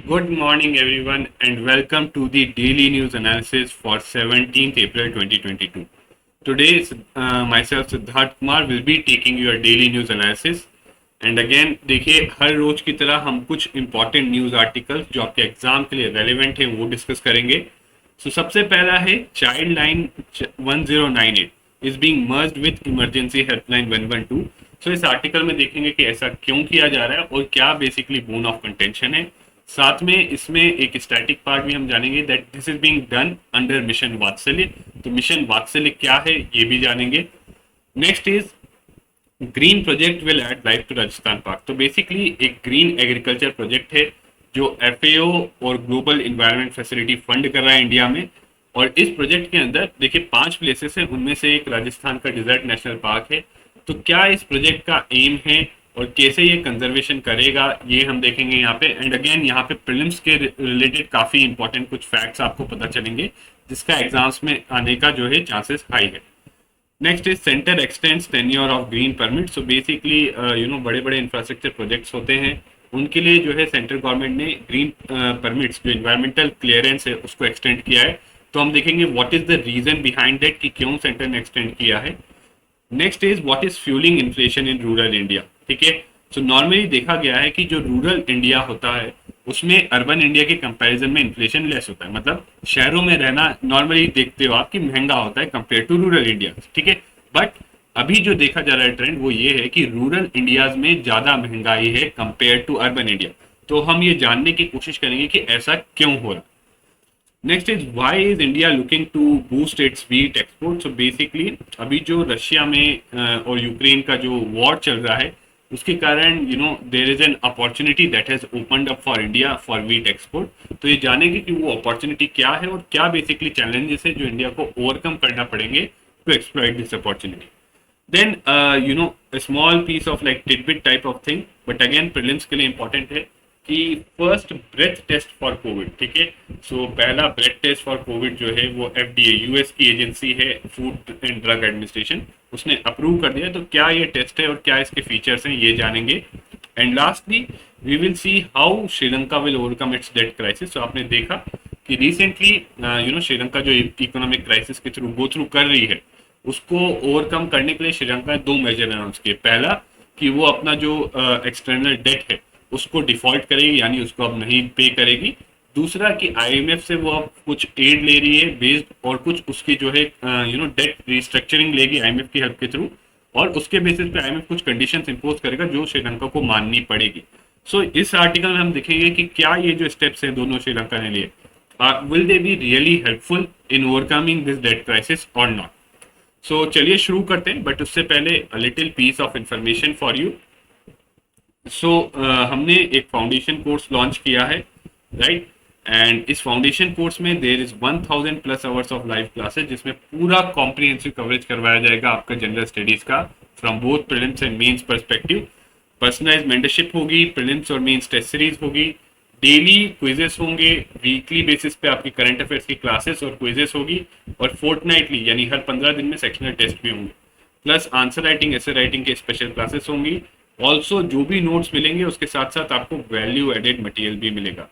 Good morning, everyone, and welcome to the daily news analysis for 17th April 2022. Today, myself Siddharth Kumar will be taking your daily news analysis. And again देखिए, हर रोज की तरह हम कुछ important news articles जो आपके exam के लिए relevant है वो डिस्कस करेंगे. सबसे पहला है child line 1098 is being merged with emergency helpline 112. इस आर्टिकल में देखेंगे कि ऐसा क्यों किया जा रहा है और क्या बेसिकली बोन ऑफ कंटेंशन है. साथ में इसमें एक स्टैटिक पार्ट भी हम जानेंगे that this is being done under mission Vatsalya. तो मिशन वात्सल्य क्या है ये भी जानेंगे. Next is green project will add life to Rajasthan park. तो बेसिकली एक ग्रीन एग्रीकल्चर प्रोजेक्ट है जो एफएओ और ग्लोबल इन्वायरमेंट फैसिलिटी फंड कर रहा है इंडिया में. और इस प्रोजेक्ट के अंदर देखिए 5 प्लेसेस है, उनमें से एक राजस्थान का डिजर्ट नेशनल पार्क है. तो क्या इस प्रोजेक्ट का एम है और कैसे ये कंजर्वेशन करेगा ये हम देखेंगे यहाँ पे. एंड अगेन यहाँ पे प्रीलिम्स के रिलेटेड काफी इंपॉर्टेंट कुछ फैक्ट्स आपको पता चलेंगे जिसका एग्जाम्स में आने का जो है चांसेस हाई है. Next is centre x tends tenure of green permit. So basically बड़े बड़े इंफ्रास्ट्रक्चर प्रोजेक्ट्स होते हैं उनके लिए जो है सेंट्रल गवर्नमेंट ने ग्रीन परमिट्स जो इन्वायरमेंटल क्लियरेंस है उसको एक्सटेंड किया है. तो हम देखेंगे what is the reason behind that कि क्यों सेंटर ने एक्सटेंड किया है. Next is what is fuelling inflation in rural India. ठीक है, सो नॉर्मली देखा गया है कि जो रूरल इंडिया होता है उसमें अर्बन इंडिया के कंपैरिजन में इन्फ्लेशन लेस होता है. मतलब शहरों में रहना नॉर्मली देखते हो आप कि महंगा होता है कंपेयर टू रूरल इंडिया. ठीक है, बट अभी जो देखा जा रहा है ट्रेंड वो ये है कि रूरल इंडियाज में ज्यादा महंगाई है कंपेयर टू अर्बन इंडिया. तो हम ये जानने की कोशिश करेंगे कि ऐसा क्यों हो रहा है. Next is why is India looking to boost its wheat export. So basically अभी जो रशिया में और यूक्रेन का जो वॉर चल रहा है उसके कारण there is an opportunity that has opened up for India for wheat export. तो ये जानेंगे कि वो अपॉर्चुनिटी क्या है और क्या बेसिकली चैलेंजेस है जो इंडिया को ओवरकम करना पड़ेंगे to exploit this opportunity. Then a small piece of like tidbit type of thing, but again prelims के लिए important है कि first breath test for COVID. ठीक है, सो पहला ब्रेथ टेस्ट फॉर कोविड जो है वो एफडीए यूएस की एजेंसी है फूड एंड ड्रग एडमिनिस्ट्रेशन उसने अप्रूव कर दिया. तो क्या ये टेस्ट है और क्या इसके फीचर्स हैं ये जानेंगे. And lastly we will see how Sri Lanka will overcome its debt crisis. तो आपने देखा कि रिसेंटली श्रीलंका जो इकोनॉमिक क्राइसिस के थ्रू गो थ्रू कर रही है उसको ओवरकम करने के लिए श्रीलंका ने 2 मेजर अनाउंस किए. पहला कि वो अपना जो एक्सटर्नल डेट है उसको डिफॉल्ट करेगी यानी उसको अब नहीं पे करेगी. दूसरा कि आईएमएफ से वो अब कुछ एड ले रही है बेस्ड और कुछ उसकी जो है डेट रिस्ट्रक्चरिंग लेगी आईएमएफ की हेल्प के थ्रू और उसके बेसिस पे आईएमएफ कुछ कंडीशंस इंपोज करेगा जो श्रीलंका को माननी पड़ेगी. इस आर्टिकल में हम देखेंगे कि क्या ये जो स्टेप्स हैं दोनों श्रीलंका ने लिए will they be really helpful in overcoming this debt crisis और नॉट. चलिए शुरू करते हैं बट उससे पहले little piece of information for you. हमने एक फाउंडेशन कोर्स लॉन्च किया है राइट. एंड इस फाउंडेशन कोर्स में there is 1000+ hours of live classes जिसमें पूरा कॉम्प्रिहेंसिव कवरेज करवाया जाएगा आपका जनरल स्टडीज का from both prelims and mains perspective. Personalise mentorship होगी, प्रीलिम्स और मेंस टेस्ट सीरीज होगी, डेली क्विजेस होंगे, वीकली बेसिस पे आपकी करंट अफेयर्स की क्लासेस और क्विजेस होगी और फोर्टनाइटली यानी हर 15 दिन में सेक्शनल टेस्ट भी होंगे. प्लस आंसर राइटिंग ऐसे राइटिंग के स्पेशल क्लासेस होंगी. ऑल्सो जो भी नोट्स मिलेंगे उसके साथ साथ आपको वैल्यू एडेड मटेरियल भी मिलेगा.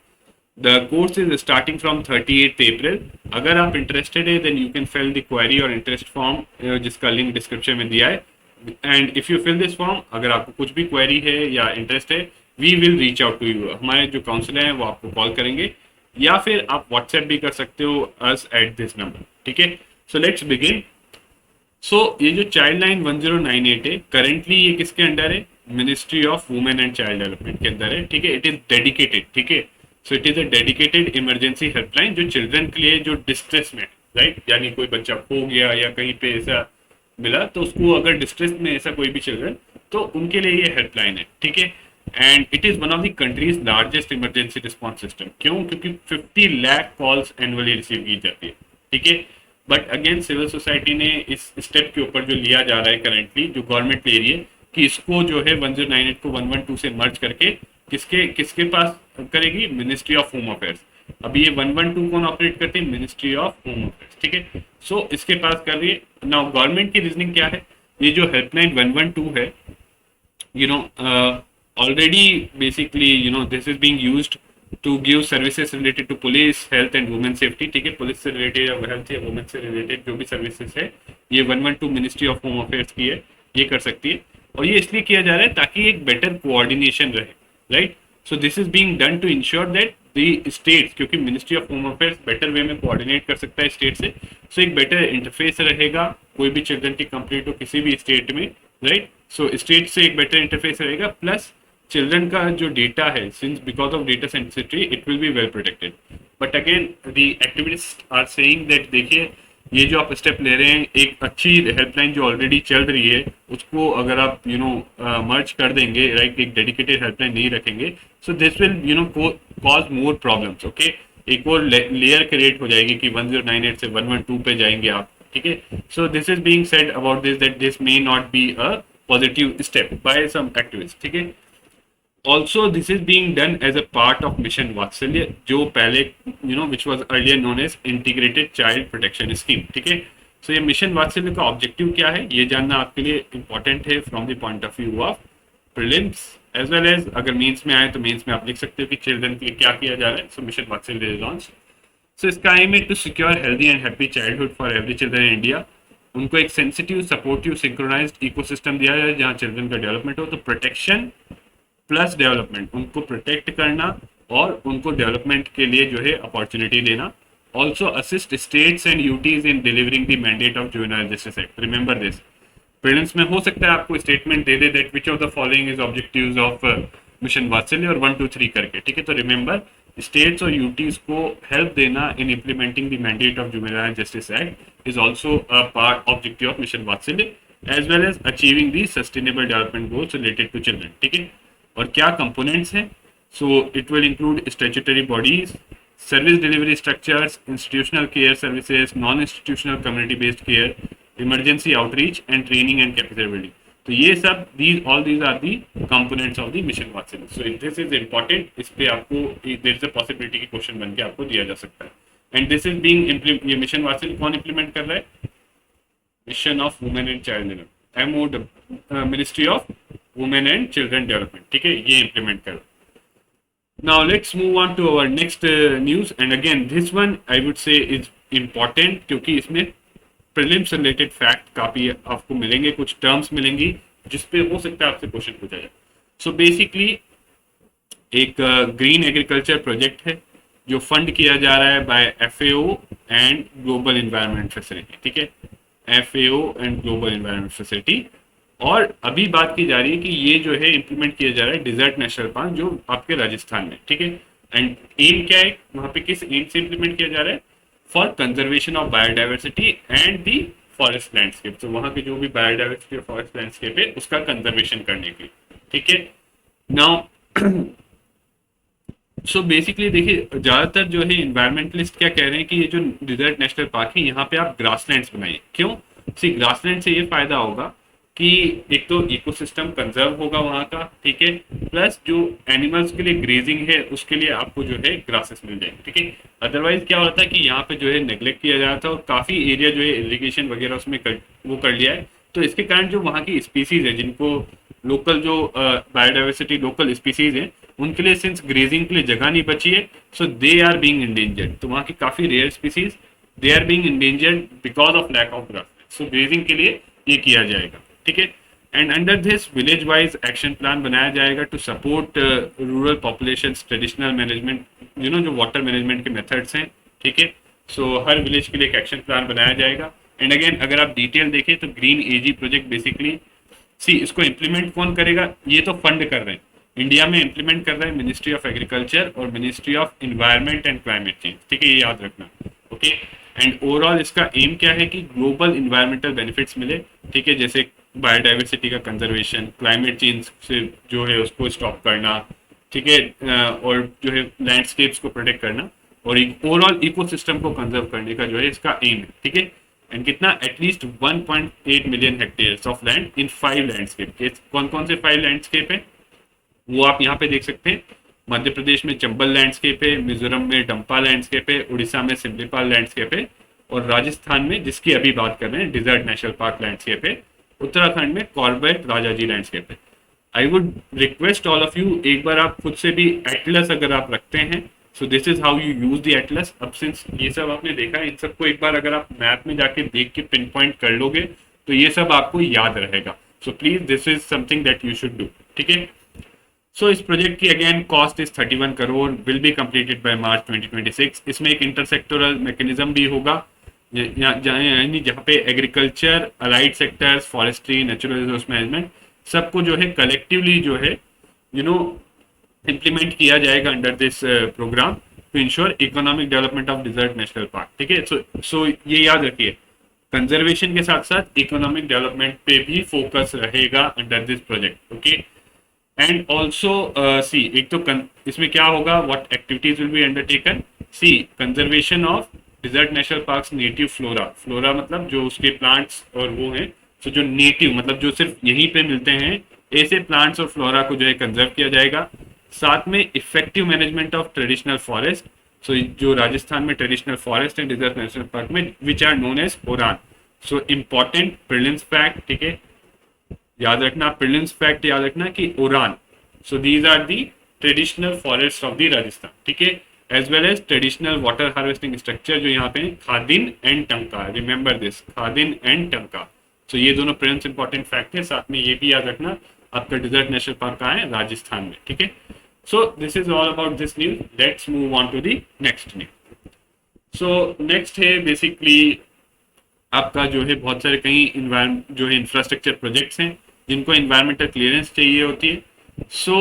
The course is starting from 38 April. अगर आप इंटरेस्टेड है then you can fill the query और इंटरेस्ट फॉर्म जिसका लिंक डिस्क्रिप्शन में दिया है. And if you fill this form अगर आपको कुछ भी क्वेरी है या इंटरेस्ट है we will reach out to you. हमारे जो काउंसलर हैं वो आपको कॉल करेंगे या फिर आप व्हाट्सएप भी कर सकते हो अस एट दिस नंबर. ठीक है, सो लेट्स बिगिन. ये जो चाइल्ड लाइन 1098 है करेंटली ये किसके अंडर है? Ministry of women and child development के अंदर है. ठीक है, इट इज डेडिकेटेड. ठीक है, so it is a dedicated emergency helpline जो चिल्ड्रन के लिए जो डिस्ट्रेस में राइट यानी कोई बच्चा खो गया या कहीं पे ऐसा मिला तो उसको अगर डिस्ट्रेस में ऐसा कोई भी चिल्ड्रन तो उनके लिए ये हेल्पलाइन है. ठीक है, and it is one of the countries largest emergency response system. क्यों? क्योंकि 50 लाख कॉल्स एनुअली रिसीव की जाती है. ठीक है, बट अगेन सिविल सोसाइटी ने इस स्टेप के ऊपर जो लिया जा रहा है करेंटली जो गवर्नमेंट ले रही है कि इसको जो है 1098 को 112 से मर्ज करके किसके किसके पास करेगी? Ministry of home affairs. अभी ये 112 कौन ऑपरेट करती है? Ministry of home affairs. ठीक है, इसके पास कर रही है. नाउ गवर्नमेंट की रीजनिंग क्या है? ये जो हेल्पलाइन 112 है already basically this is being used to give services related to police, health and women safety, ठीक है, पुलिस से रिलेटेड या हेल्थ या वुमेन से रिलेटेड जो भी सर्विसेज है ये 112 मिनिस्ट्री ऑफ होम अफेयर्स की है, ये कर सकती है। और ये इसलिए किया जा रहा है ताकि एक बेटर कोऑर्डिनेशन रहे, right. So this is being done to ensure that the states, क्योंकि ministry of home affairs better way में कोऑर्डिनेट कर सकता है स्टेट से, सो एक बेटर इंटरफेस रहेगा कोई भी चिल्ड्रन की कंप्लीट हो किसी भी स्टेट में, राइट। सो स्टेट से एक बेटर इंटरफेस रहेगा, प्लस चिल्ड्रन का जो डेटा है, since because of data sensitivity it will be well protected. But again the activist are saying that देखिए ये जो आप स्टेप ले रहे हैं, एक अच्छी हेल्पलाइन जो ऑलरेडी चल रही है उसको अगर आप मर्ज कर देंगे, राइट, एक डेडिकेटेड हेल्पलाइन नहीं रखेंगे, so this will cause more problems, okay. एक और लेयर क्रिएट हो जाएगी कि 1098 से 112 पे जाएंगे आप, ठीक है। So this is being said about this that this may not be a positive step by some activist, ठीक है। Also this is being done as a part of mission वात्सल्य, जो पहले which was earlier known as integrated child protection scheme, ठीक है। सो ये mission वात्सल्य का ऑब्जेक्टिव क्या है ये जानना आपके लिए इंपॉर्टेंट है from the point of view of prelims as well as अगर मेंस में आए तो मेंस में आप लिख सकते हो कि चिल्ड्रन के लिए क्या किया जा रहा है। सो मिशन वात्सल्य लॉन्च, सो इसका एम है to secure healthy and happy childhood for every children in India. उनको एक सेंसिटिव, सपोर्टिव, सिंक्रोनाइज्ड इकोसिस्टम दिया जाए जहाँ चिल्ड्रन का डेवलपमेंट हो, तो प्रोटेक्शन प्लस डेवलपमेंट, उनको प्रोटेक्ट करना और उनको डेवलपमेंट के लिए जो है अपॉर्चुनिटी देना। Also assist states and UTs in delivering the mandate of juvenile justice act. Remember this, prelims में हो सकता है आपको statement they they that which of the following is objectives of mission वात्सल्य और 1 2 3 करके, ठीक है। तो रिमेंबर स्टेट्स और यूटीज को हेल्प देना in implementing the mandate of juvenile justice act is also a part objective of mission वात्सल्य as well as achieving the sustainable development goals related to children, ठीक है। और क्या कंपोनेंट्स हैं, so it will include statutory bodies, service delivery structures, institutional care services, non institutional community based care, emergency outreach and training and capacity building. तो ये सब all these are the components of the mission Vatsalya. So this is important, इस पे आपको there is a possibility की question बन के आपको दिया जा सकता है। एंड दिस इज बीइंग ये मिशन वात्सल्य कौन इंप्लीमेंट कर रहा है, mission of women and child development, MOW, ministry of women and children development, ठीक है, ये इंप्लीमेंट करो। Now let's move on to our next news and again this one I would say is important क्योंकि इसमें prelims related fact काफी आपको मिलेंगे, कुछ टर्म्स मिलेंगी जिसपे हो सकता है आपसे क्वेश्चन पूछा जाए। सो बेसिकली एक ग्रीन एग्रीकल्चर प्रोजेक्ट है जो फंड किया जा रहा है by FAO and global environment facility, ठीक है, FAO and global environment facility. और अभी बात की जा रही है कि ये जो है इंप्लीमेंट किया जा रहा है डिजर्ट नेशनल पार्क जो आपके राजस्थान में, ठीक है। एंड एम क्या है वहाँ पे, किस एम से इंप्लीमेंट किया जा रहा है, for conservation of biodiversity and the forest landscape. तो वहाँ की जो भी बायोडाइवर्सिटी और फॉरेस्ट लैंडस्केप है उसका कंजर्वेशन करने के लिए, ठीक है। नाउ सो बेसिकली देखिए ज्यादातर जो है इन्वायरमेंटलिस्ट क्या कह रहे हैं कि ये जो डिजर्ट नेशनल पार्क है यहाँ पे आप ग्रासलैंड्स बनाइए। क्यों, सी ग्रासलैंड से ये फायदा होगा कि एक तो इकोसिस्टम कंजर्व होगा वहाँ का, ठीक है, प्लस जो एनिमल्स के लिए ग्रेजिंग है उसके लिए आपको जो है ग्रासेस मिल जाएंगे, ठीक है। अदरवाइज क्या होता है कि यहाँ पे जो है नेग्लेक्ट किया जा रहा था और काफी एरिया जो है इरिगेशन वगैरह उसमें वो कर लिया है, तो इसके कारण जो वहाँ की स्पीसीज है जिनको लोकल जो बायोडाइवर्सिटी लोकल स्पीसीज है उनके लिए सिंस ग्रेजिंग के लिए जगह नहीं बची है, so they are being endangered. तो वहाँ की काफी rare species they are being endangered because of lack of grass, so grazing के लिए ये किया जाएगा, ठीक है। And under this village wise action plan बनाया जाएगा to support rural population traditional management, जो वाटर मैनेजमेंट के मेथड्स हैं, ठीक है। सो हर विलेज के लिए एक एक्शन प्लान बनाया जाएगा। एंड अगेन अगर आप डिटेल देखें तो ग्रीन एजी प्रोजेक्ट बेसिकली इसको इम्प्लीमेंट कौन करेगा, ये तो फंड कर रहे हैं, इंडिया में इम्प्लीमेंट कर रहा है मिनिस्ट्री ऑफ एग्रीकल्चर और ministry of environment and climate change, ठीक है, ये याद रखना, ओके। एंड ओवरऑल इसका एम क्या है कि ग्लोबल इन्वायरमेंटल बेनिफिट्स मिले, ठीक है, जैसे बायोडाइवर्सिटी का कंजर्वेशन, क्लाइमेट चेंज से जो है उसको स्टॉप करना, ठीक है, और जो है लैंडस्केप्स को प्रोटेक्ट करना और एक ओवरऑल इकोसिस्टम को कंजर्व करने का जो है इसका एम है, ठीक है। एंड कितना, at least 1.8 million hectares of land in 5 landscape. कौन कौन से 5 लैंडस्केप है वो आप यहाँ पे देख सकते हैं। मध्य प्रदेश में चंबल लैंडस्केप है, मिजोरम में डंपा लैंडस्केप है, उड़ीसा में सिमलीपाल लैंडस्केप है और राजस्थान में जिसकी अभी बात कर रहे हैं डिजर्ट नेशनल पार्क लैंडस्केप है, उत्तराखंड में कॉर्बेट राजाजी लैंडस्केप है। I would request all of you, एक बार आप खुद से भी एटलस अगर आप रखते हैं, सो this is how you use the Atlas. अब सिंस ये सब आपने देखा, इन सबको एक बार अगर आप मैप में जाके देख के पिन पॉइंट कर लोगे तो ये सब आपको याद रहेगा। So please this is something that you should do, ठीक है। सो इस प्रोजेक्ट की again cost is 31 crore, will be completed by March 2026। इसमें एक इंटरसेक्टोरल मैकेनिज्म भी होगा, यानी जहाँ पे agriculture, allied sectors, forestry, natural resource management सबको जो है कलेक्टिवली जो है इम्प्लीमेंट किया जाएगा under this programme to ensure economic development of desert national park, ठीक है। सो ये याद रखिए, कंजर्वेशन के साथ साथ इकोनॉमिक डेवलपमेंट पे भी फोकस रहेगा under this project, okay. And also see, एक तो इसमें क्या होगा, what activities will be undertaken, see conservation of desert national parks native flora, flora मतलब जो उसके प्लांट्स और वो हैं, तो जो नेटिव मतलब जो सिर्फ यहीं पे मिलते हैं, ऐसे प्लांट्स और फ्लोरा को जो है कंजर्व किया जाएगा। साथ में effective management of traditional forest, so जो राजस्थान में traditional forest and desert national park में which are known as oran. So important prelims fact, ठीक है, याद रखना, प्रीलिम्स फैक्ट याद रखना कि oran, so these are the traditional forest of the Rajasthan, ठीक है, as well as traditional water harvesting structure जो यहाँ पे khadin and tanka, remember this, khadin and tanka. So ये दोनों प्रीलिम्स इंपॉर्टेंट फैक्ट है। साथ में ये भी याद रखना आपका डिजर्ट नेशनल पार्क कहाँ है, राजस्थान में, ठीक है। So this is all about this news, let's move on to the next news. So next है बेसिकली आपका जो है बहुत सारे कई जो है इंफ्रास्ट्रक्चर प्रोजेक्ट्स हैं जिनको एनवायरमेंटल क्लियरेंस चाहिए होती है। सो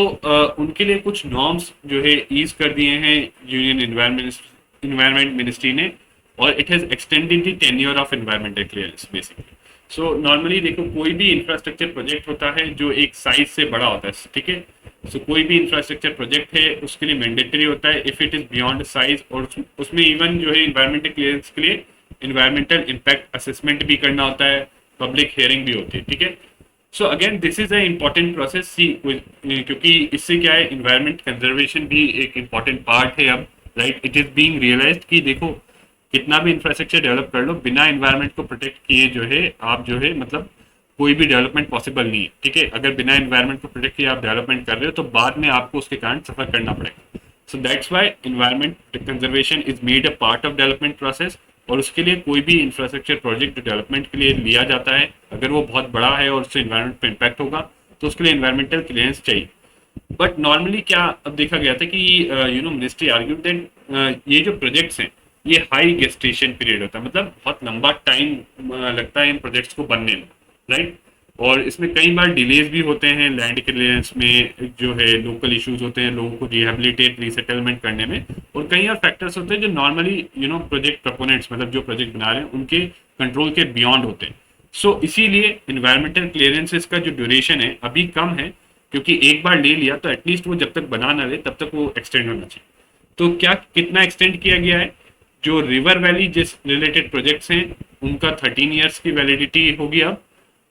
उनके लिए कुछ नॉर्म्स जो है ईज कर दिए हैं यूनियन एनवायरमेंट मिनिस्ट्री ने, और it has extended the tenure of environmental clearance basically. So normally देखो, कोई भी इंफ्रास्ट्रक्चर प्रोजेक्ट होता है जो एक साइज से बड़ा होता है, ठीक है। सो कोई भी इंफ्रास्ट्रक्चर प्रोजेक्ट है उसके लिए मैंडेटरी होता है if it is beyond size, और उसमें इवन जो है एनवायरमेंटल क्लियरेंस के लिए एनवायरमेंटल इम्पैक्ट असेसमेंट भी करना होता है, पब्लिक हियरिंग भी होती है, ठीक है। So again this is a important process, see, क्योंकि इससे क्या है, एनवायरमेंट कंजर्वेशन भी एक इम्पॉर्टेंट पार्ट है अब, right. It is being realised कि देखो, कितना भी इंफ्रास्ट्रक्चर डेवलप कर लो, बिना एनवायरमेंट को प्रोटेक्ट किए जो है आप जो है मतलब कोई भी डेवलपमेंट पॉसिबल नहीं है, ठीक है। अगर बिना एनवायरमेंट को प्रोटेक्ट किए आप डेवलपमेंट कर रहे हो तो बाद में आपको उसके कारण सफर करना पड़ेगा। So that's why environment conservation is made a part of development process, और उसके लिए कोई भी इंफ्रास्ट्रक्चर प्रोजेक्ट जो डेवलपमेंट के लिए लिया जाता है, अगर वो बहुत बड़ा है और उससे एनवायरमेंट पर इम्पैक्ट होगा तो उसके लिए एनवायरमेंटल क्लियरेंस चाहिए। बट नॉर्मली क्या अब देखा गया था कि मिनिस्ट्री आर्ग्यूड दैट ये जो प्रोजेक्ट्स हैं ये हाई गेस्टेशन पीरियड होता है, मतलब बहुत लंबा टाइम लगता है इन प्रोजेक्ट्स को बनने में, राइट। और इसमें कई बार डिलेज भी होते हैं लैंड क्लियरेंस में, जो है लोकल इश्यूज होते हैं लोगों को रिहेबिलिटेट रीसेटलमेंट करने में, और कई और फैक्टर्स होते हैं जो नॉर्मली प्रोजेक्ट प्रपोनेंट्स मतलब जो प्रोजेक्ट बना रहे हैं उनके कंट्रोल के बियॉन्ड होते हैं। सो इसीलिए इन्वायरमेंटल क्लियरेंसेस का जो ड्यूरेशन है अभी कम है, क्योंकि एक बार ले लिया तो एटलीस्ट वो जब तक बना ना ले तब तक वो एक्सटेंड होना चाहिए। तो क्या कितना एक्सटेंड किया गया है, जो रिवर वैली जिस रिलेटेड प्रोजेक्ट्स हैं उनका 13 ईयर्स की वैलिडिटी होगी। अब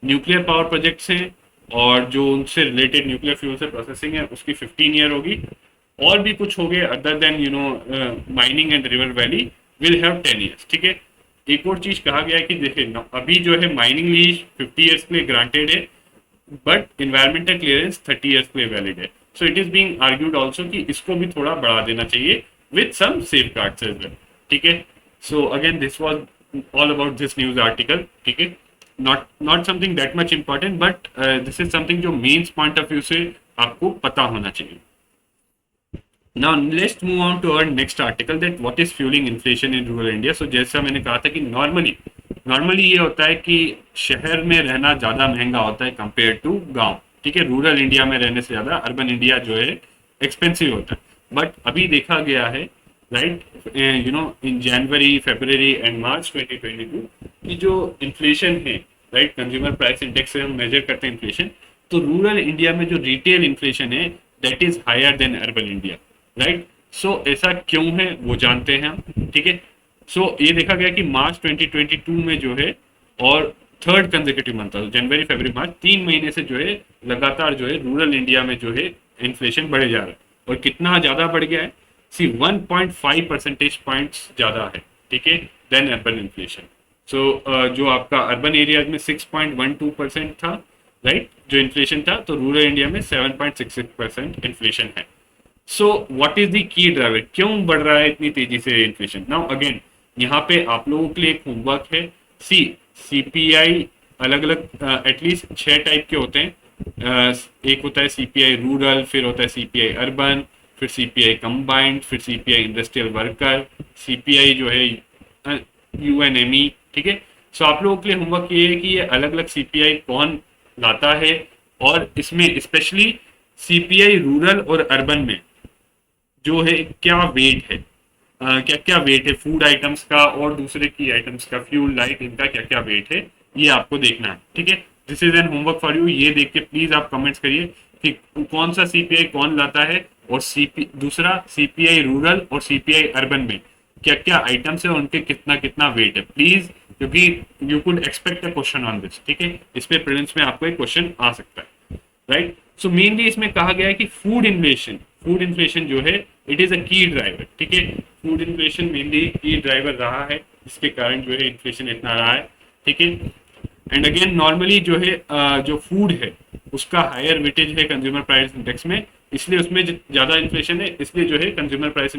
न्यूक्लियर पावर प्रोजेक्ट्स हैं और जो उनसे रिलेटेड न्यूक्लियर फ्यूल से प्रोसेसिंग है उसकी 15 ईयर होगी, और भी कुछ हो गए other than mining and river valley will have 10 years, ठीक है। एक और चीज कहा गया है कि देखिए अभी जो है माइनिंग लीज 50 ईयर्स के लिए ग्रांटेड है, बट इन्वायरमेंटल क्लियरेंस 30 ईयर्स के लिए वैलिड है। So it is being argued also कि इसको भी थोड़ा बढ़ा देना चाहिए with some safeguards as well, ठीक है। So again this was all about this news article, ठीक है। Not something that much important, but this is something जो मेंस पॉइंट ऑफ व्यू से आपको पता होना चाहिए। Now let's move on to our next article, that what is fueling inflation in rural India. So जैसा मैंने कहा था कि नॉर्मली ये होता है कि शहर में रहना ज़्यादा महंगा होता है कंपेयर टू गांव, ठीक है। रूरल इंडिया में रहने से ज़्यादा अर्बन इंडिया जो है एक्सपेंसिव होता है। बट अभी देखा गया है, right, in January, February and मार्च 2022 की जो इन्फ्लेशन है, राइट, कंज्यूमर प्राइस इंडेक्स से हम मेजर करते हैं इन्फ्लेशन, तो रूरल इंडिया में जो रिटेल इन्फ्लेशन है that is higher than urban India, right. So ऐसा क्यों है वो जानते हैं हम, ठीक है। सो ये देखा गया कि मार्च 2022 में जो है, और थर्ड कंसेक्यूटिव मंथ था, जनवरी फरवरी मार्च 3 महीने से जो है लगातार जो है रूरल इंडिया में जो है इन्फ्लेशन बढ़े जा रहा है। और कितना ज़्यादा बढ़ गया है, सी 1.5 परसेंटेज पॉइंट्स ज़्यादा है, ठीक है, देन अर्बन इन्फ्लेशन। सो जो आपका अर्बन एरियाज में 6.12% था, राइट, जो इन्फ्लेशन था, तो रूरल इंडिया में 7.66% इन्फ्लेशन है। So what is the key driver, क्यों बढ़ रहा है इतनी तेजी से इन्फ्लेशन? नाउ अगेन यहाँ पे आप लोगों के लिए एक होमवर्क है। सी सीपीआई अलग अलग एटलीस्ट 6 टाइप के होते हैं। एक होता है सीपीआई रूरल, फिर होता है सीपीआई अर्बन, फिर सीपीआई कंबाइंड, फिर सीपीआई इंडस्ट्रियल वर्कर, सीपीआई जो है यूएनएमई। ठीक है, सो आप लोगों के लिए होमवर्क ये है कि ये अलग अलग सीपीआई कौन लाता है, और इसमें स्पेशली सीपीआई रूरल और अर्बन में जो है क्या वेट है, क्या क्या वेट है फूड आइटम्स का और दूसरे की आइटम्स का, फ्यूल लाइट, इनका क्या क्या वेट है, ये आपको देखना है। ठीक है, this is an homework for you. ये देख के प्लीज आप कमेंट्स करिए कि कौन सा सीपीआई कौन लाता है, और दूसरा सीपीआई रूरल और सीपीआई अर्बन में क्या क्या आइटम्स है, उनके कितना कितना वेट है प्लीज, क्योंकि you could expect a question on this. ठीक है, इस पे प्रीलिम्स में आपको एक क्वेश्चन आ सकता है, राइट। सो मेनली इसमें कहा गया है कि फूड इन्फ्लेशन जो है इट इज अ की ड्राइवर। ठीक है, फूड इन्फ्लेशन मेनली की ड्राइवर रहा है, जिसके कारण जो है इन्फ्लेशन इतना रहा है। ठीक है, एंड अगेन नॉर्मली जो है जो फूड है उसका हायर वेटेज है कंज्यूमर प्राइस इंडेक्स में, इसलिए उसमें ज्यादा इन्फ्लेशन है, इसलिए जो है कंज्यूमर प्राइस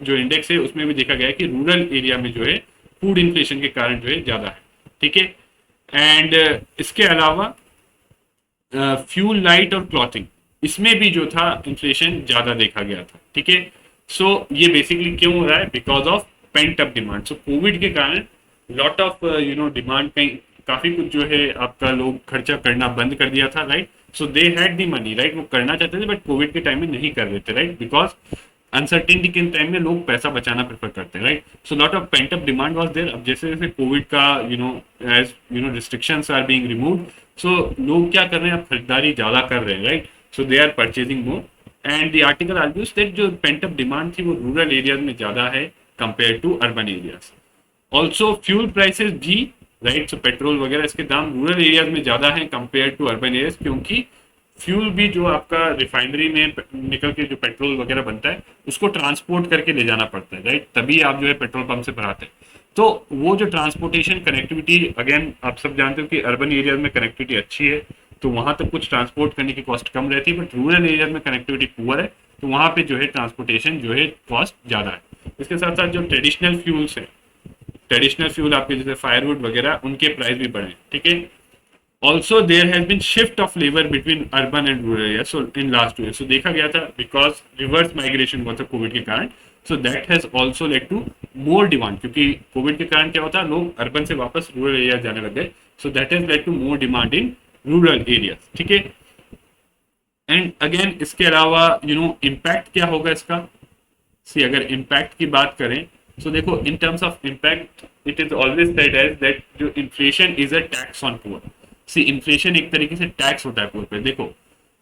जो इंडेक्स है उसमें भी देखा गया है कि रूरल एरिया में जो है फूड इन्फ्लेशन के कारण जो है ज्यादा है। ठीक है, एंड इसके अलावा फ्यूल लाइट और क्लॉथिंग, इसमें भी जो था इन्फ्लेशन ज्यादा देखा गया था। ठीक है, सो ये बेसिकली क्यों हो रहा है? Because of pent up demand. So Covid के कारण लॉट ऑफ डिमांड, कहीं काफी कुछ जो है आपका लोग खर्चा करना बंद कर दिया था, right. So they had the money, right, वो करना चाहते थे बट कोविड के टाइम में नहीं कर रहे थे, राइट, बिकॉज अनसर्टेनिटी के टाइम में लोग पैसा बचाना प्रेफर करते हैं, right. So lot of pent up demand was there. अब जैसे जैसे कोविड का as restrictions are being removed, so लोग क्या कर रहे हैं, अब खरीदारी ज्यादा कर रहे हैं, right. So they are purchasing more, and the article argues that जो पेंट अप डिमांड थी वो रूरल एरियाज में ज्यादा है compare to urban areas. Also fuel prices भी, राइट, सो पेट्रोल वगैरह इसके दाम रूरल एरियाज में ज्यादा है कंपेयर टू अर्बन एरियाज, क्योंकि फ्यूल भी जो आपका रिफाइनरी में निकल के जो पेट्रोल वगैरह बनता है उसको ट्रांसपोर्ट करके ले जाना पड़ता है, राइट, तभी आप जो है पेट्रोल पंप से भराते हैं। तो वो जो ट्रांसपोर्टेशन कनेक्टिविटी, अगेन आप सब जानते हो कि अर्बन एरियाज में कनेक्टिविटी अच्छी है तो वहां तक कुछ ट्रांसपोर्ट करने की कॉस्ट कम रहती है, बट रूरल एरियाज में कनेक्टिविटी पुअर है तो वहां पे जो है ट्रांसपोर्टेशन जो है कॉस्ट ज्यादा है। इसके साथ साथ जो ट्रेडिशनल फ्यूल्स है, ट्रेडिशनल फ्यूल आपके जैसे फायरवुड वगैरह, उनके प्राइस भी बढ़े। ठीक है, also there has been shift of labour between urban and rural area so in last 2 year. So देखा गया था बिकॉज रिवर्स माइग्रेशन हुआ था कोविड के कारण, so that has also led to more demand, क्योंकि कोविड के कारण क्या होता है, लोग अर्बन से वापस रूरल एरिया जाने लग गए, so that has led to more demand in rural area. ठीक है, एंड अगेन इसके अलावा इम्पैक्ट क्या होगा इसका? सी अगर इम्पैक्ट की बात करें, सो देखो, in terms of impact it is always said as that जो inflation is a tax on poor. See inflation एक तरीके से टैक्स होता है पुअर पे। देखो,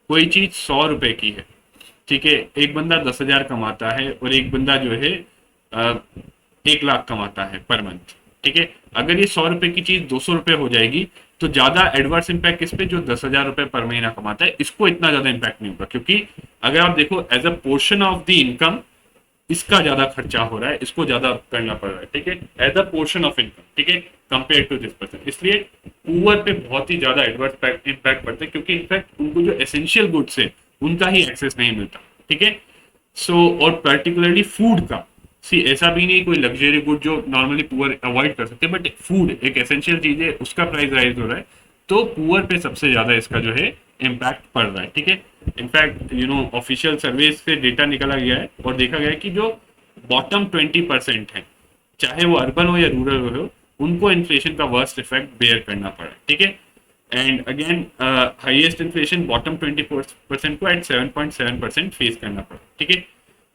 कोई चीज 100 रुपए की है, ठीक है, एक बंदा 10,000 कमाता है और एक बंदा जो है 1 लाख कमाता है पर मंथ। ठीक है, अगर ये 100 रुपए की चीज 200 रुपए हो जाएगी तो ज्यादा एडवर्स इम्पैक्ट किस पे? जो 10,000 रुपए पर महीना कमाता है, इसको इतना ज्यादा इम्पैक्ट नहीं होगा, क्योंकि अगर आप देखो as a portion of the income इसका ज्यादा खर्चा हो रहा है, इसको ज्यादा करना पड़ रहा है। ठीक है, as a portion of income, ठीक है, कंपेयर टू दिस पर्सन, इसलिए पुअर पे बहुत ही ज्यादा एडवर्स इम्पैक्ट पड़ता है, क्योंकि इनफैक्ट उनको जो एसेंशियल गुड्स है उनका ही एक्सेस नहीं मिलता। ठीक है, सो और पर्टिकुलरली फूड का, सी ऐसा भी नहीं कोई लग्जरी गुड जो नॉर्मली पुअर अवॉइड कर सकते, बट फूड एक एसेंशियल चीज है, उसका प्राइस राइज हो रहा है तो पुअर पे सबसे ज्यादा इसका जो है इम्पैक्ट पड़ रहा है। ठीक है, इनफैक्ट ऑफिशियल सर्वे से डेटा निकाला गया है और देखा गया है कि जो बॉटम 20% है, चाहे वो अर्बन हो या रूरल हो, उनको इन्फ्लेशन का वर्स्ट इफेक्ट बेयर करना पड़ा। ठीक है, and again highest inflation bottom 20% को एट 7.7% फेस करना पड़ा। ठीक है,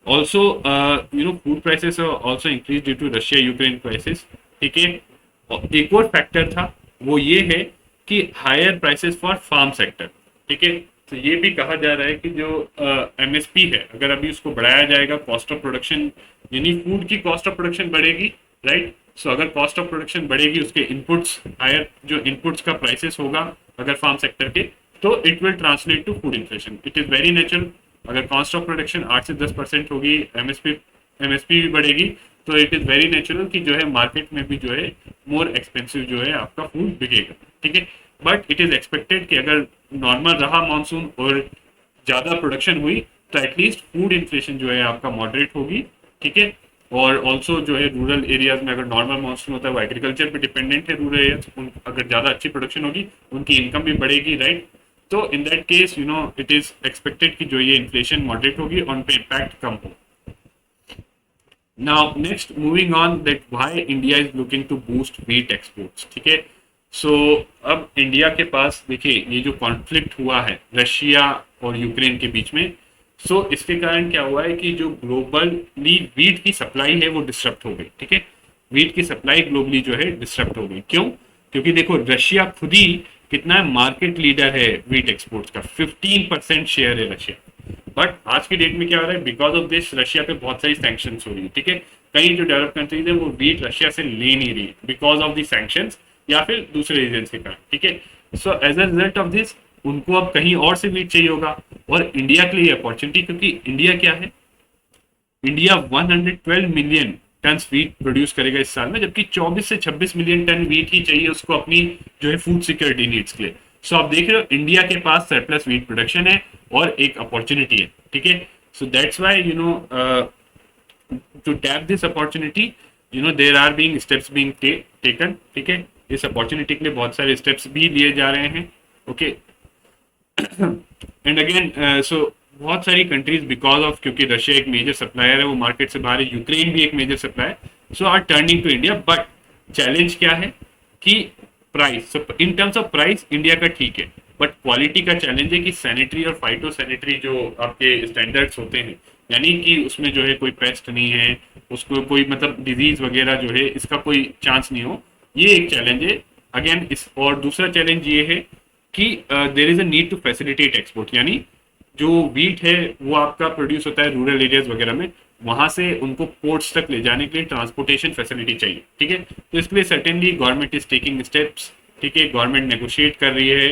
also food prices also increase due to Russia Ukraine crisis. ठीक है, एक और फैक्टर था वो ये है कि higher prices for farm sector. ठीक है, तो ये भी कहा जा रहा है कि जो एमएसपी है, अगर अभी उसको बढ़ाया जाएगा, कॉस्ट ऑफ प्रोडक्शन यानी फूड की कॉस्ट ऑफ प्रोडक्शन बढ़ेगी, राइट। सो अगर कॉस्ट ऑफ प्रोडक्शन बढ़ेगी, उसके इनपुट्स हायर, जो इनपुट्स का प्राइसेस होगा अगर फार्म सेक्टर के, तो it will translate to food inflation. It is very natural. अगर कॉस्ट ऑफ प्रोडक्शन 8 से 10% होगी, एमएसपी भी बढ़ेगी, तो इट इज वेरी नेचुरल कि जो है मार्केट में भी जो है मोर एक्सपेंसिव जो है आपका फूड बिकेगा। ठीक है, बट इट इज एक्सपेक्टेड कि अगर नॉर्मल रहा मानसून और ज्यादा प्रोडक्शन हुई तो एटलीस्ट फूड इन्फ्लेशन जो है आपका मॉडरेट होगी, ठीक है। और ऑल्सो जो है रूरल एरियाज में अगर नॉर्मल मानसून होता है वो एग्रीकल्चर पे डिपेंडेंट है रूरल एरियाज, अगर ज़्यादा अच्छी प्रोडक्शन होगी उनकी इनकम भी बढ़ेगी, राइट। तो in that case it is expected कि जो ये इन्फ्लेशन मॉडरेट होगी और उन पे इम्पैक्ट कम हो। Now next moving on that why India is looking to boost wheat exports, ठीक है। सो अब इंडिया के पास देखिए ये जो कॉन्फ्लिक्ट हुआ है रशिया और यूक्रेन के बीच में, इसके कारण क्या हुआ है कि जो ग्लोबली वीट की सप्लाई है वो डिस्टर्ब हो गई, ठीक है। वीट की सप्लाई ग्लोबली जो है डिस्टर्ब हो गई, क्यों? क्योंकि देखो रशिया खुद ही कितना मार्केट लीडर है वीट एक्सपोर्ट्स का, 15% शेयर है रशिया। बट आज की डेट में क्या हो रहा है, बिकॉज ऑफ दिस रशिया पे बहुत सारी सैंक्शन हो रही है, ठीक है। कई जो डेवलप कंट्रीज है वो वीट रशिया से ले नहीं रही बिकॉज ऑफ दी सैंक्शन या फिर दूसरे रीजन के कारण, ठीक है। So as a result of this उनको अब कहीं और से वीट चाहिए होगा, और इंडिया के लिए अपॉर्चुनिटी, क्योंकि इंडिया क्या है, India 112 million tonne wheat produce करेगा इस साल में, जबकि 24 से 26 मिलियन टन वीट ही चाहिए उसको अपनी जो है फूड सिक्योरिटी नीड्स के लिए। सो आप देख रहे हो इंडिया के पास सरप्लस वीट प्रोडक्शन है और एक अपॉर्चुनिटी है, ठीक है। So that's why to tap this opportunity there are being steps being taken, ठीक है। इस अपॉर्चुनिटी के लिए बहुत सारे स्टेप्स भी लिए जा रहे हैं, ओके। एंड अगेन बहुत सारी कंट्रीज बिकॉज ऑफ, क्योंकि रशिया एक मेजर सप्लायर है वो मार्केट से बाहर है, यूक्रेन भी एक major supplier, are turning to India. But challenge क्या है कि price, in terms of price India का ठीक है, बट क्वालिटी का चैलेंज है कि सैनिटरी और फाइटो सैनिटरी जो आपके स्टैंडर्ड्स होते हैं, यानी कि उसमें जो है कोई पेस्ट नहीं है, उसको कोई मतलब डिजीज वगैरह जो है इसका कोई चांस नहीं हो, ये एक चैलेंज है अगेन। और दूसरा चैलेंज ये है कि there is a need to facilitate export, यानी जो वीट है वो आपका प्रोड्यूस होता है रूरल एरियाज वगैरह में, वहां से उनको पोर्ट्स तक ले जाने के लिए ट्रांसपोर्टेशन फैसिलिटी चाहिए, ठीक है। तो इसके लिए certainly government is taking steps, ठीक है। गवर्नमेंट नेगोशिएट कर रही है,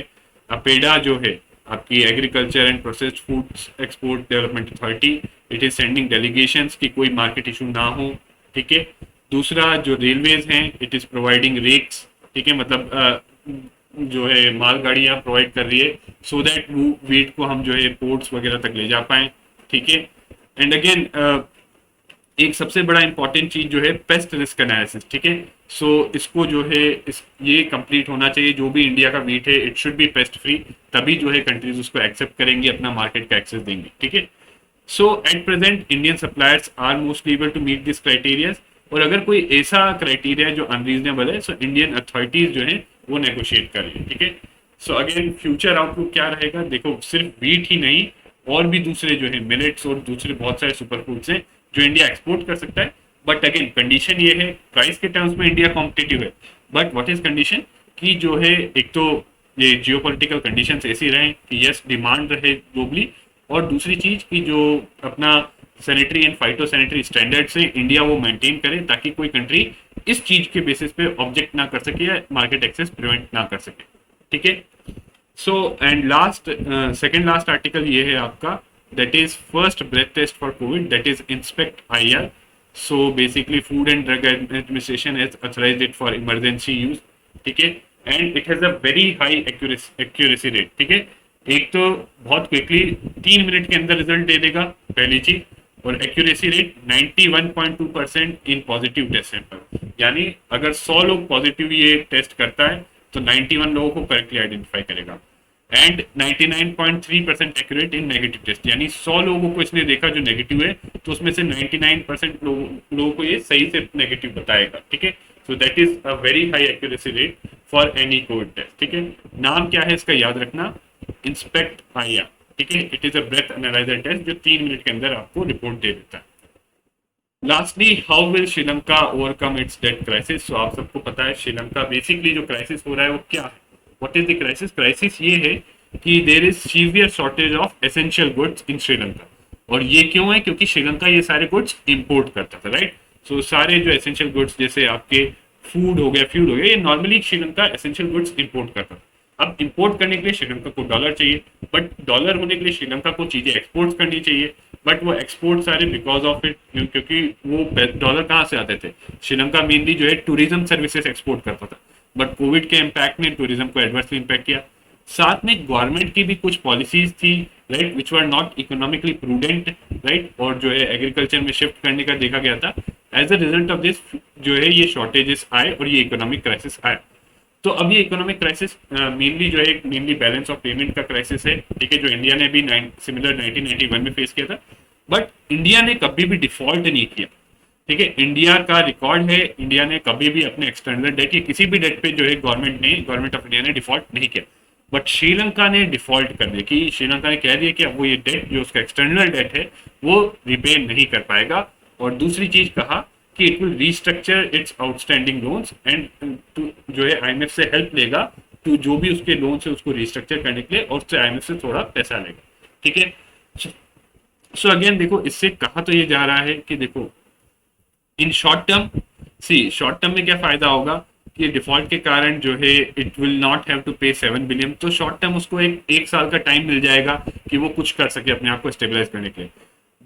अपेडा जो है आपकी agriculture and processed foods export development authority, it is sending delegations कि कोई मार्केट इशू ना हो, ठीक है। दूसरा जो रेलवेज हैं इट इज प्रोवाइडिंग रेक्स, ठीक है, मतलब जो है मालगाड़ियाँ प्रोवाइड कर रही है सो दैट वो वेट को हम जो है पोर्ट्स वगैरह तक ले जा पाएँ, ठीक है। एंड अगेन एक सबसे बड़ा इंपॉर्टेंट चीज जो है पेस्ट रिस्क एनालिसिस, ठीक है। इसको जो है ये कंप्लीट होना चाहिए, जो भी इंडिया का वीट है it should be paste free, तभी जो है कंट्रीज उसको एक्सेप्ट करेंगी, अपना मार्केट का एक्सेस देंगे, ठीक है। At present Indian suppliers are mostly able to meet this criteria, और अगर कोई ऐसा क्राइटेरिया है जो अनरीजनेबल है इंडियन अथॉरिटीज जो है वो नेगोशिएट कर रही है, ठीक है। अगेन फ्यूचर आउटलुक क्या रहेगा, देखो सिर्फ वीट ही नहीं और भी दूसरे जो है मिलेट्स और दूसरे बहुत सारे सुपर फूड्स हैं जो इंडिया एक्सपोर्ट कर सकता है। बट अगेन कंडीशन ये है, प्राइस के टर्म्स में इंडिया कॉम्पिटिटिव है, बट व्हाट इज कंडीशन कि जो है एक तो ये जियोपॉलिटिकल कंडीशंस ऐसी रहे कि यस डिमांड रहे ग्लोबली, और दूसरी चीज कि जो अपना sanitary and phyto sanitary standard से इंडिया वो मेंटेन करे, ताकि कोई कंट्री इस चीज के बेसिस पे ऑब्जेक्ट ना कर सके या मार्केट एक्सेस प्रिवेंट ना कर सके, ठीक है। And last second last article ये है आपका, that is first breath test for COVID, that is Inspect IR. So basically Food and Drug Administration has authorized it for emergency use, ठीक है, and it has a very high accuracy rate, ठीक है। एक तो बहुत quickly 3 minute के अंदर result दे देगा पहली चीज, और accuracy rate 91.2% in positive test sample, यानी अगर 100 लोग पॉजिटिव ये टेस्ट करता है तो 91 लोगों को करेक्टली आइडेंटिफाई करेगा, and 99.3% accurate in negative test, यानी 100 लोगों को इसने देखा जो नेगेटिव है तो उसमें से 99% लोगों को ये सही से नेगेटिव बताएगा, ठीक है। So that is a very high accuracy rate for any covid test, ठीक है। नाम क्या है इसका याद रखना, इंस्पेक्ट आईआर, ठीक है। It is a breath analyser test जो 3 मिनट के अंदर आपको रिपोर्ट दे देता है। Lastly, how will Sri Lanka overcome its debt crisis. तो आप सबको पता है श्रीलंका बेसिकली जो क्राइसिस हो रहा है वो क्या है, what is the crisis. Crisis ये है कि there is severe shortage of essential goods in Sri Lanka, और ये क्यों है, क्योंकि श्रीलंका ये सारे गुड्स इंपोर्ट करता था, राइट। सारे जो एसेंशियल गुड्स जैसे आपके फूड हो गया, फ्यूल हो गया, ये normally Sri Lanka essential goods import करता था। अब इंपोर्ट करने के लिए श्रीलंका को डॉलर चाहिए, बट डॉलर होने के लिए श्रीलंका को चीजें एक्सपोर्ट करनी चाहिए, बट वो एक्सपोर्ट सारे बिकॉज ऑफ इट, क्योंकि वो डॉलर कहाँ से आते थे, श्रीलंका मेनली जो है टूरिज्म सर्विसेज एक्सपोर्ट करता था, बट कोविड के इम्पैक्ट ने टूरिज्म को एडवर्सली इम्पैक्ट किया। साथ में गवर्नमेंट की भी कुछ पॉलिसीज थी, right, which were not economically prudent, right, और जो है एग्रीकल्चर में शिफ्ट करने का देखा गया था। As a result of this जो है ये शॉर्टेजेस आए और ये इकोनॉमिक क्राइसिस आया। तो अब ये इकोनॉमिक क्राइसिस मेनली जो है मेनली बैलेंस ऑफ पेमेंट का क्राइसिस है, ठीक है, जो इंडिया ने भी सिमिलर 1991 में फेस किया था। बट इंडिया ने कभी भी डिफॉल्ट नहीं किया, ठीक है। इंडिया का रिकॉर्ड है, इंडिया ने कभी भी अपने एक्सटर्नल डेट या किसी भी डेट पे जो है गवर्नमेंट ऑफ इंडिया ने डिफॉल्ट नहीं किया। बट श्रीलंका ने डिफॉल्ट कर दिया कि श्रीलंका ने कह दिया कि अब वो ये डेट जो उसका एक्सटर्नल डेट है वो रिपे नहीं कर पाएगा। और दूसरी चीज कहा कि it will restructure it's outstanding loans and जो है आईएमएफ से हेल्प लेगा तो जो भी उसके लोन है उसको रीस्ट्रक्चर करने के लिए, और उससे आईएमएफ से थोड़ा पैसा लेगा, ठीक है। सो अगेन देखो, इससे कहा तो ये जा रहा है कि देखो इन शॉर्ट टर्म में क्या फायदा होगा कि डिफॉल्ट के कारण जो है it will not have to pay 7 billion, तो शॉर्ट टर्म उसको एक साल का टाइम मिल जाएगा कि वो कुछ कर सके अपने आप को स्टेबलाइज करने के लिए।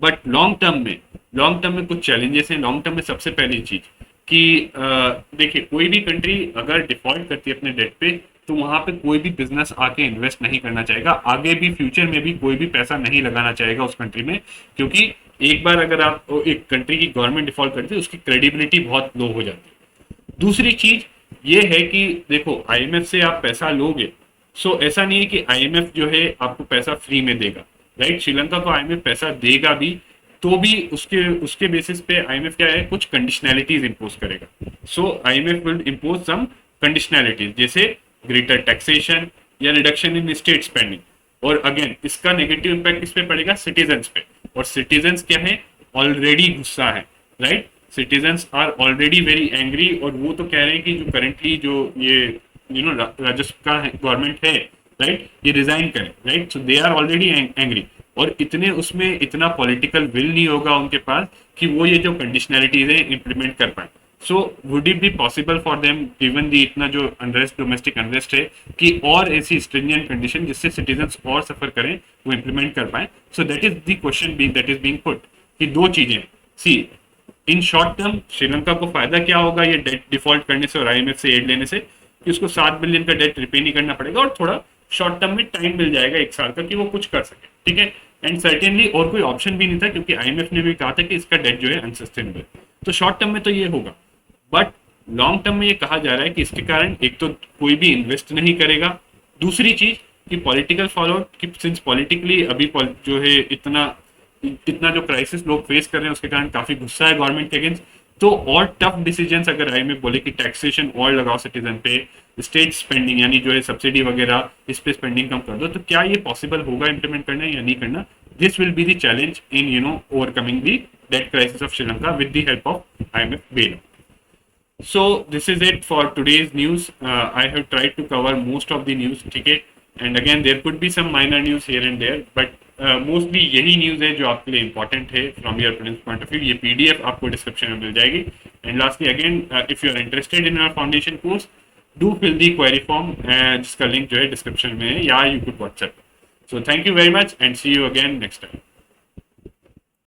बट लॉन्ग टर्म में कुछ चैलेंजेस हैं। लॉन्ग टर्म में सबसे पहली चीज कि देखिए, कोई भी कंट्री अगर डिफॉल्ट करती है अपने डेट पे तो वहां पे कोई भी बिजनेस आके इन्वेस्ट नहीं करना चाहेगा, आगे भी फ्यूचर में भी कोई भी पैसा नहीं लगाना चाहेगा उस कंट्री में, क्योंकि एक बार अगर आप एक कंट्री की गवर्नमेंट डिफॉल्ट करती है उसकी क्रेडिबिलिटी बहुत लो हो जाती है। दूसरी चीज ये है कि देखो, आईएमएफ से आप पैसा लोगे, सो ऐसा नहीं है कि आईएमएफ जो है आपको पैसा फ्री में देगा, राइट। श्रीलंका को आईएमएफ पैसा देगा भी तो भी उसके उसके बेसिस पे आईएमएफ क्या है, कुछ कंडीशनैलिटीज इंपोज करेगा। So IMF will impose some conditionalities, जैसे ग्रेटर टैक्सेशन या रिडक्शन इन स्टेट स्पेंडिंग। और अगेन इसका नेगेटिव इम्पैक्ट किस पे पड़ेगा, सिटीजन्स पे। और सिटीजन्स क्या है, ऑलरेडी गुस्सा है, right. Citizens are already very angry, और वो तो कह रहे हैं कि जो करेंटली जो ये राजस्व का गवर्नमेंट है, राइट, ये रिजाइन करें, right. So they are already angry, और इतने उसमें इतना पॉलिटिकल विल नहीं होगा उनके पास कि वो ये जो कंडीशनैलिटीज है इम्प्लीमेंट कर पाए। So would it be possible for them given the इतना जो अनरेस्ट, डोमेस्टिक अनरेस्ट है, कि और ऐसी स्ट्रिंजेंट कंडीशन जिससे सिटीजन्स और सफर करें वो इम्प्लीमेंट कर पाए। सो that is the question that is being put कि दो चीजें, सी इन शॉर्ट टर्म श्रीलंका को फायदा क्या होगा ये डेट डिफॉल्ट करने से और आईएमएफ से एड लेने से, कि उसको 7 बिलियन का डेट रिपे नहीं करना पड़ेगा और थोड़ा शॉर्ट टर्म में टाइम मिल जाएगा एक साल का कि वो कुछ कर सके, ठीक है। एंड सर्टेनली और कोई ऑप्शन भी नहीं था, क्योंकि आईएमएफ ने भी कहा था कि इसका डेट जो है अनसस्टेनेबल। तो शॉर्ट टर्म में तो ये होगा, बट लॉन्ग टर्म में ये कहा जा रहा है कि इसके कारण एक तो कोई भी इन्वेस्ट नहीं करेगा, दूसरी चीज कि पॉलिटिकल फॉलो कि सिंस पॉलिटिकली अभी जो है इतना जो क्राइसिस लोग फेस कर रहे हैं उसके कारण काफी गुस्सा है गवर्नमेंट के अगेंस्ट। तो और टफ डिसीजंस अगर आईएमएफ बोले कि टैक्सेशन और लगाओ सिटीजन पे, स्टेट स्पेंडिंग यानी जो है सब्सिडी वगैरह इस पे स्पेंडिंग कम कर दो, तो क्या ये पॉसिबल होगा इम्प्लीमेंट करना या नहीं करना? This will be the challenge in overcoming the debt crisis of Sri Lanka with the help of IMF bail. So this is it for today's news. I have tried to cover most of the news, ठीक है, and again there could be some minor news here and there, but mostly यही news है जो आपके लिए important है from your point of view। ये PDF आपको description में मिल जाएगी। And lastly again, if you are interested in our foundation course, do fill the query form जिसका link जो है description में है, या you could WhatsApp। So thank you very much and see you again next time.